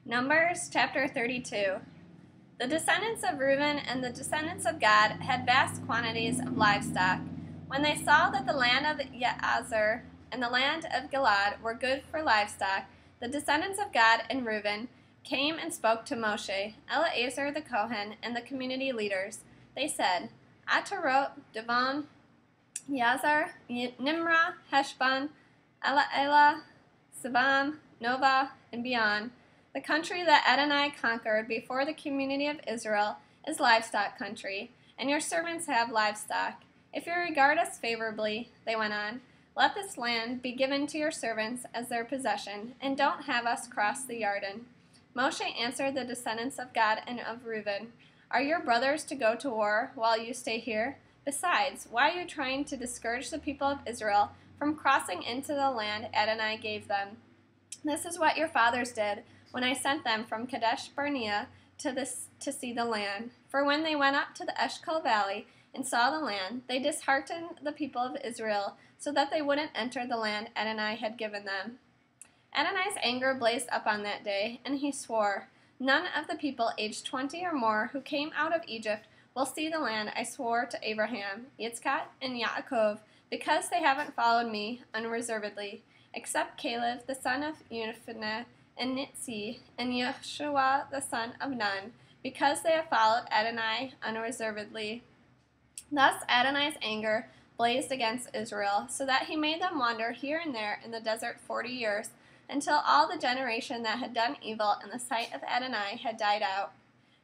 Numbers chapter 32. The descendants of Reuben and the descendants of Gad had vast quantities of livestock. When they saw that the land of Jazer and the land of Gilead were good for livestock, the descendants of Gad and Reuben came and spoke to Moshe, Eleazar the Kohen, and the community leaders. They said, Atarot, Devon, Jazer, Nimrah, Heshbon, Elaelah, Sebam, Nova, and beyond. The country that Adonai conquered before the community of Israel is livestock country, and your servants have livestock. If you regard us favorably, they went on, let this land be given to your servants as their possession, and don't have us cross the Jordan. Moshe answered the descendants of Gad and of Reuben, Are your brothers to go to war while you stay here? Besides, why are you trying to discourage the people of Israel from crossing into the land Adonai gave them? This is what your fathers did when I sent them from Kadesh Barnea to see the land. For when they went up to the Eshcol Valley and saw the land, they disheartened the people of Israel so that they wouldn't enter the land Adonai had given them. Adonai's anger blazed up on that day, and he swore, None of the people aged 20 or more who came out of Egypt will see the land I swore to Abraham, Yitzchak, and Yaakov, because they haven't followed me unreservedly, except Caleb the son of Jephunneh, and Nitzi, and Yeshua the son of Nun, because they have followed Adonai unreservedly. Thus Adonai's anger blazed against Israel, so that he made them wander here and there in the desert 40 years, until all the generation that had done evil in the sight of Adonai had died out.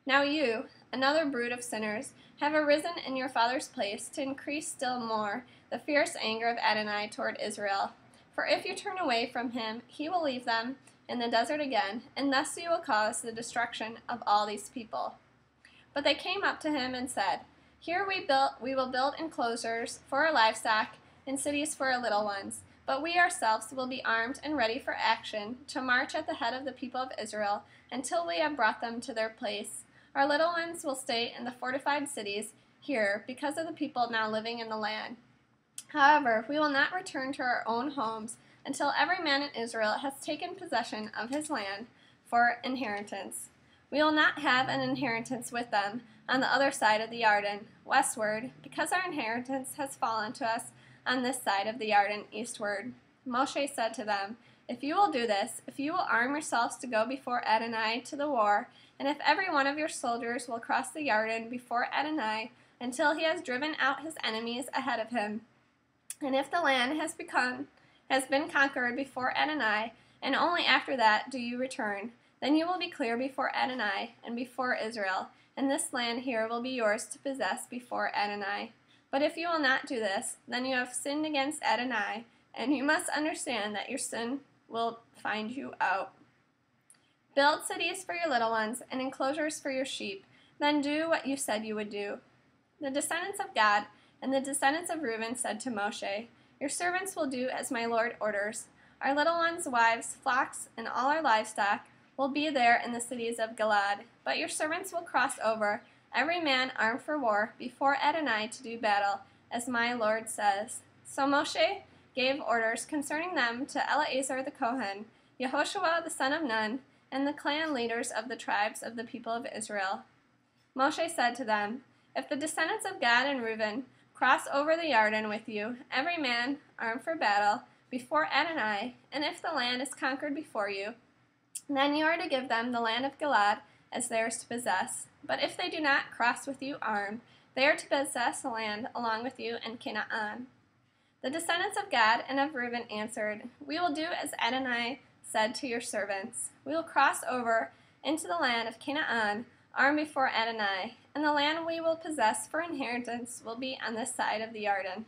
Now you, another brood of sinners, have arisen in your father's place to increase still more the fierce anger of Adonai toward Israel. For if you turn away from him, he will leave them in the desert again, and thus you will cause the destruction of all these people. But they came up to him and said, Here we will build enclosures for our livestock and cities for our little ones, but we ourselves will be armed and ready for action to march at the head of the people of Israel until we have brought them to their place. Our little ones will stay in the fortified cities here because of the people now living in the land. However, we will not return to our own homes until every man in Israel has taken possession of his land for inheritance. We will not have an inheritance with them on the other side of the Jordan, westward, because our inheritance has fallen to us on this side of the Jordan, eastward. Moshe said to them, If you will do this, if you will arm yourselves to go before Adonai to the war, and if every one of your soldiers will cross the Jordan before Adonai until he has driven out his enemies ahead of him, and if the land has been conquered before Adonai, and only after that do you return, then you will be clear before Adonai and before Israel, and this land here will be yours to possess before Adonai. But if you will not do this, then you have sinned against Adonai, and you must understand that your sin will find you out. Build cities for your little ones and enclosures for your sheep, then do what you said you would do. The descendants of Gad and the descendants of Reuben said to Moshe, Your servants will do as my Lord orders. Our little ones, wives, flocks, and all our livestock will be there in the cities of Gilead, but your servants will cross over, every man armed for war, before Adonai to do battle, as my Lord says. So Moshe gave orders concerning them to Eleazar the Kohen, Yehoshua the son of Nun, and the clan leaders of the tribes of the people of Israel. Moshe said to them, If the descendants of Gad and Reuben cross over the Jordan with you, every man armed for battle, before Adonai, and if the land is conquered before you, then you are to give them the land of Gilead as theirs to possess. But if they do not cross with you armed, they are to possess the land along with you in Canaan. The descendants of Gad and of Reuben answered, We will do as Adonai said to your servants. We will cross over into the land of Canaan, armed before Adonai, and the land we will possess for inheritance will be on this side of the Jordan.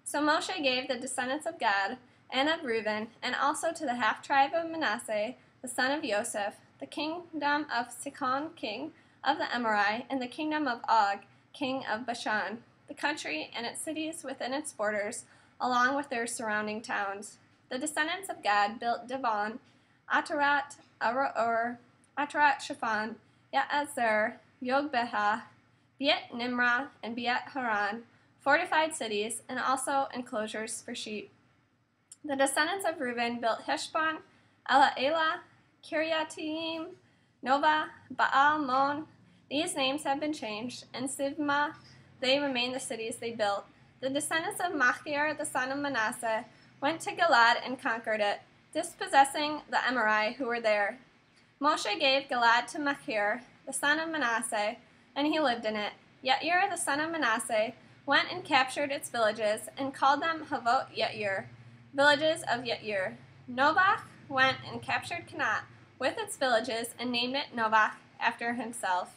So Moshe gave the descendants of Gad and of Reuben, and also to the half-tribe of Manasseh, the son of Joseph, the kingdom of Sichon, king of the Amorite, and the kingdom of Og, king of Bashan, the country and its cities within its borders, along with their surrounding towns. The descendants of Gad built Devon, Atarat, Aroer, Atarat Shaphan, Ya'azer, Yogbeha, Beit Nimrah, and Beit Haran, fortified cities, and also enclosures for sheep. The descendants of Reuben built Heshbon, Elaelah, Kiriataim, Nova, Baal, Mon. These names have been changed, and Sibmah, they remain the cities they built. The descendants of Machir, the son of Manasseh, went to Gilad and conquered it, dispossessing the Amorite who were there. Moshe gave Gilad to Machir, the son of Manasseh, and he lived in it. Yair, the son of Manasseh, went and captured its villages and called them Havot Yair, villages of Yair. Novach went and captured Kenat with its villages and named it Novach after himself.